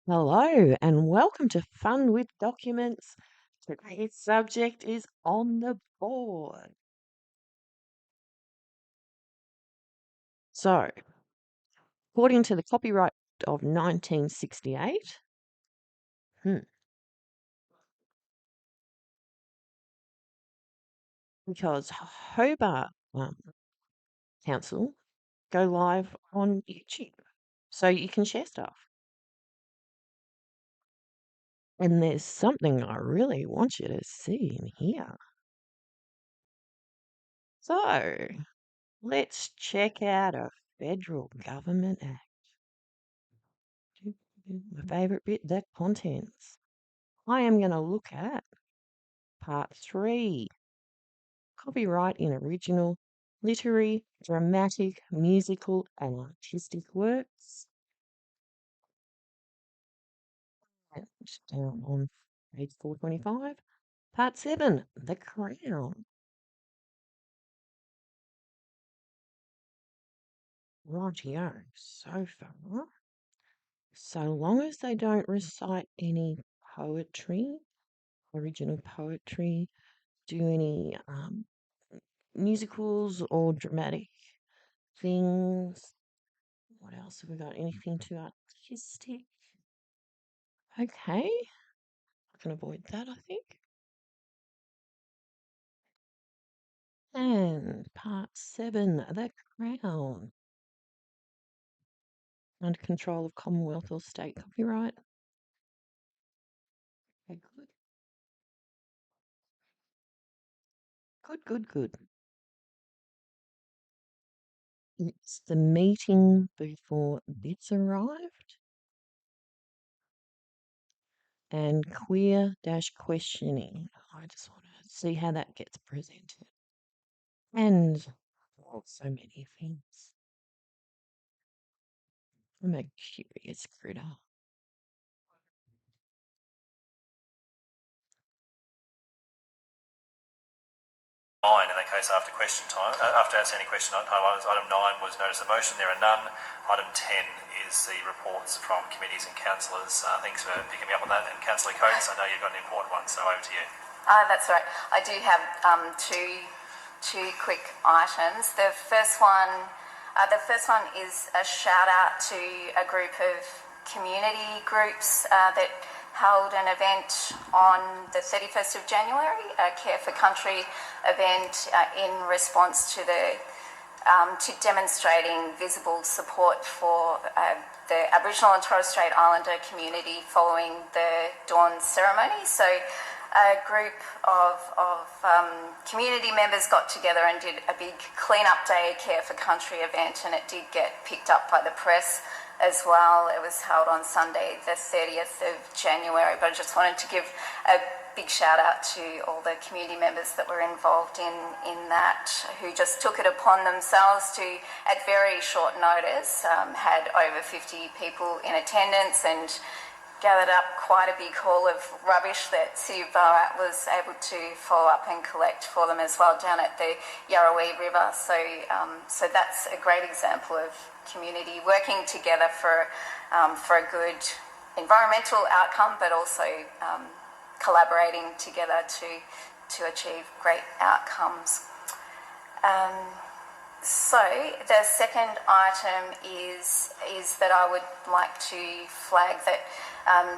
Hello and welcome to Fun with Documents. Today's subject is on the board. So, according to the copyright of 1968, because Hobart Council go live on YouTube, so you can share stuff. And there's something I really want you to see in here. So, let's check out a federal government act. My favourite bit, the contents. I am going to look at part 3, copyright in original, literary, dramatic, musical and artistic works. And down on page 425, part 7, the crown. Rightio, so far. So long as they don't recite any poetry, original poetry, do any musicals or dramatic things. What else have we got? Anything too artistic? Okay, I can avoid that, I think. And part 7, the crown. Under control of Commonwealth or state copyright. Okay, good. Good. It's the meeting before bits arrived. And queer dash questioning. I just want to see how that gets presented. And so many things. I'm a curious critter. Nine in that case after question time. After answering any question time, item 9 was notice of motion. There are none. Item 10 is the reports from committees and councillors. Thanks for picking me up on that. And Councillor Coates, I know you've got an important one, so over to you. That's right. I do have two quick items. The first one is a shout out to a group of community groups that held an event on the 31st of January, a Care for Country event in response to to demonstrating visible support for the Aboriginal and Torres Strait Islander community following the dawn ceremony. So a group of community members got together and did a big clean-up day Care for Country event, and it did get picked up by the press as well. It was held on Sunday the 30th of January, but I just wanted to give a big shout out to all the community members that were involved in that, who just took it upon themselves to, at very short notice, had over 50 people in attendance and gathered up quite a big haul of rubbish that City of Ballarat was able to follow up and collect for them as well down at the Yarrawee River. So that's a great example of community working together for a good environmental outcome, but also collaborating together to achieve great outcomes. So the second item is that I would like to flag that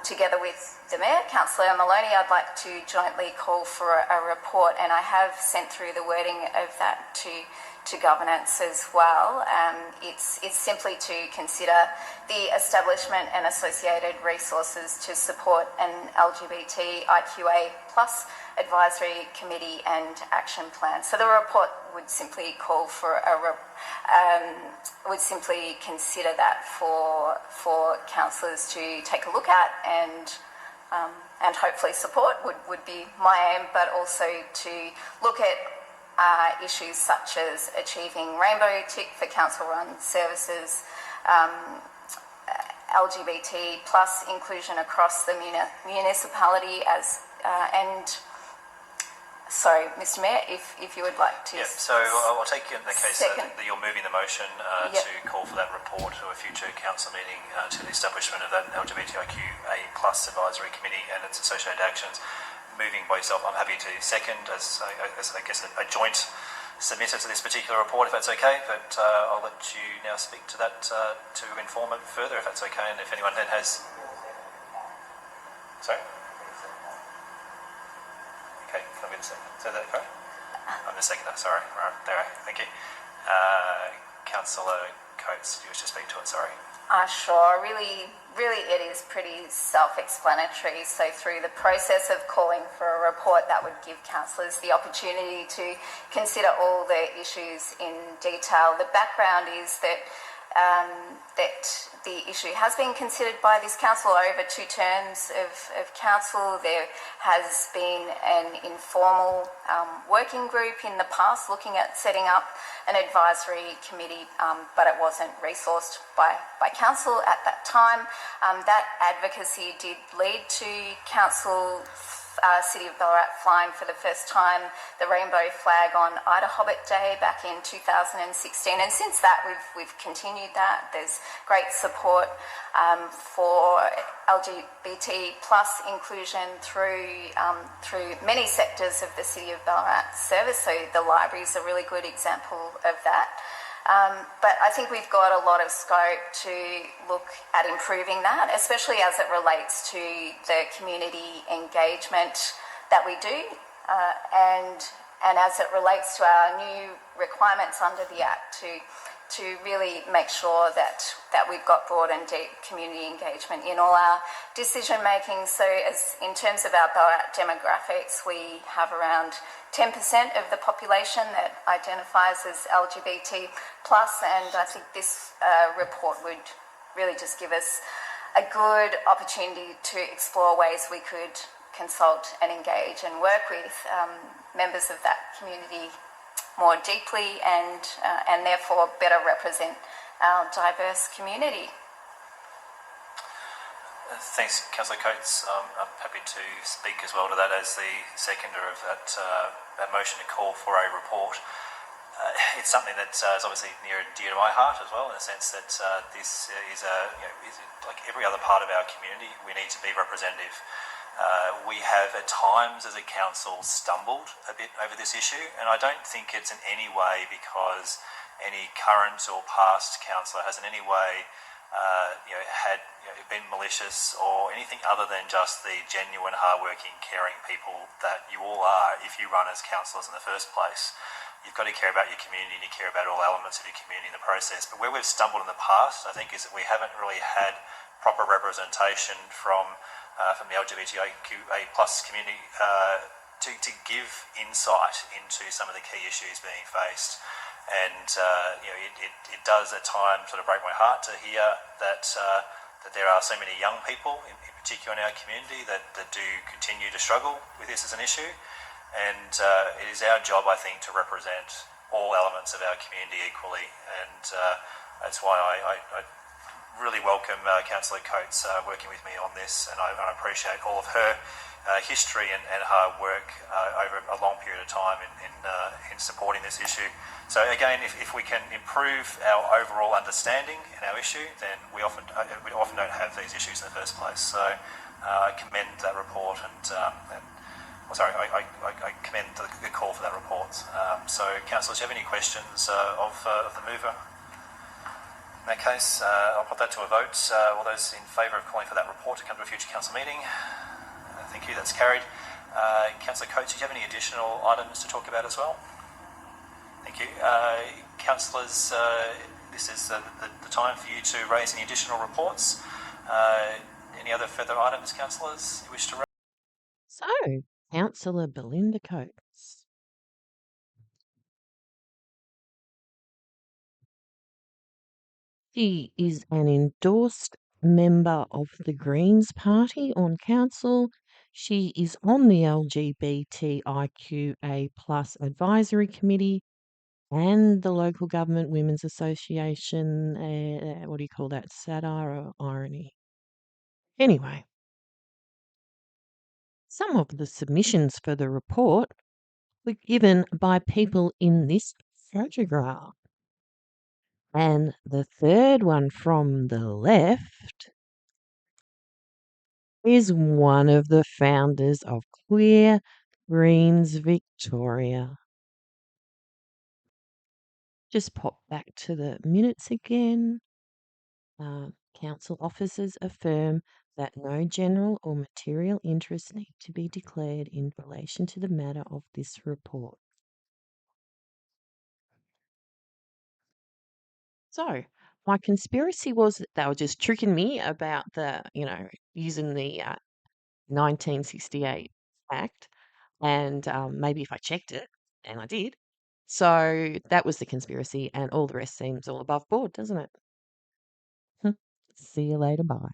together with the Mayor, Councillor Maloney, I'd like to jointly call for a report, and I have sent through the wording of that to governance as well. It's simply to consider the establishment and associated resources to support an LGBTIQA plus advisory committee and action plan. So the report would simply call for would simply consider that for councillors to take a look at and hopefully support would be my aim, but also to look at issues such as achieving rainbow tick for council-run services, LGBT plus inclusion across the municipality and Sorry, Mr Mayor, if you would like to... Yeah, so I'll take in the case that you're moving the motion Yep. to call for that report to a future council meeting to the establishment of that LGBTIQA plus advisory committee and its associated actions. Moving by yourself, I'm happy to second as I guess a joint submitter to this particular report, if that's okay, but I'll let you now speak to that to inform it further, if that's okay, and if anyone then has... Sorry? Okay, can I get a second? Is that correct? I'm the seconder, sorry. Right, there, thank you. Councillor Coates, do you wish to speak to it, sorry? Sure. Really, it is pretty self-explanatory. So through the process of calling for a report, that would give councillors the opportunity to consider all the issues in detail. The background is that the issue has been considered by this council over 2 terms of council. There has been an informal working group in the past looking at setting up an advisory committee, but it wasn't resourced by council at that time. That advocacy did lead to council City of Ballarat flying for the first time the rainbow flag on Ida Hobbit Day back in 2016, and since that we've continued that. There's great support for LGBT plus inclusion through many sectors of the City of Ballarat service, so the library is a really good example of that. But I think we've got a lot of scope to look at improving that, especially as it relates to the community engagement that we do, and as it relates to our new requirements under the Act to really make sure that we've got broad and deep community engagement in all our decision making. So as in terms of our Ballarat demographics, we have around 10% of the population that identifies as LGBT plus, and I think this report would really just give us a good opportunity to explore ways we could consult and engage and work with members of that community more deeply and therefore better represent our diverse community. Thanks, Councillor Coates. I'm happy to speak as well to that as the seconder of that motion to call for a report. It's something that is obviously near and dear to my heart as well, in the sense that this is like every other part of our community. We need to be representative. We have at times as a council stumbled a bit over this issue, and I don't think it's in any way because any current or past councillor has in any way been malicious or anything other than just the genuine, hardworking, caring people that you all are if you run as councillors in the first place. You've got to care about your community and you care about all elements of your community in the process. But where we've stumbled in the past, I think, is that we haven't really had proper representation from the LGBTIQA plus community to give insight into some of the key issues being faced. And it does at times sort of break my heart to hear that there are so many young people, in particular in our community, that do continue to struggle with this as an issue. And it is our job, I think, to represent all elements of our community equally. And that's why I really welcome Councillor Coates working with me on this, and I appreciate all of her history and hard work over a long period of time in supporting this issue. So again, if we can improve our overall understanding in our issue, then we often don't have these issues in the first place. So I commend that report, and I commend the call for that report. So councillors, do you have any questions of the mover? In that case, I'll put that to a vote. All those in favour of calling for that report to come to a future council meeting? Thank you, that's carried. Councillor Coates, do you have any additional items to talk about as well? Thank you. Councillors, this is the time for you to raise any additional reports. Any other further items, councillors, you wish to raise? So, Councillor Belinda Coates. She is an endorsed member of the Greens Party on council. She is on the LGBTIQA plus advisory committee and the local government women's association. What do you call that? Satire or irony? Anyway, some of the submissions for the report were given by people in this photograph. And the third one from the left is one of the founders of Queer Greens Victoria. Just pop back to the minutes again. Council officers affirm that no general or material interests need to be declared in relation to the matter of this report. So, my conspiracy was that they were just tricking me about using the 1968 Act, and maybe if I checked it, and I did. So that was the conspiracy, and all the rest seems all above board, doesn't it? See you later. Bye.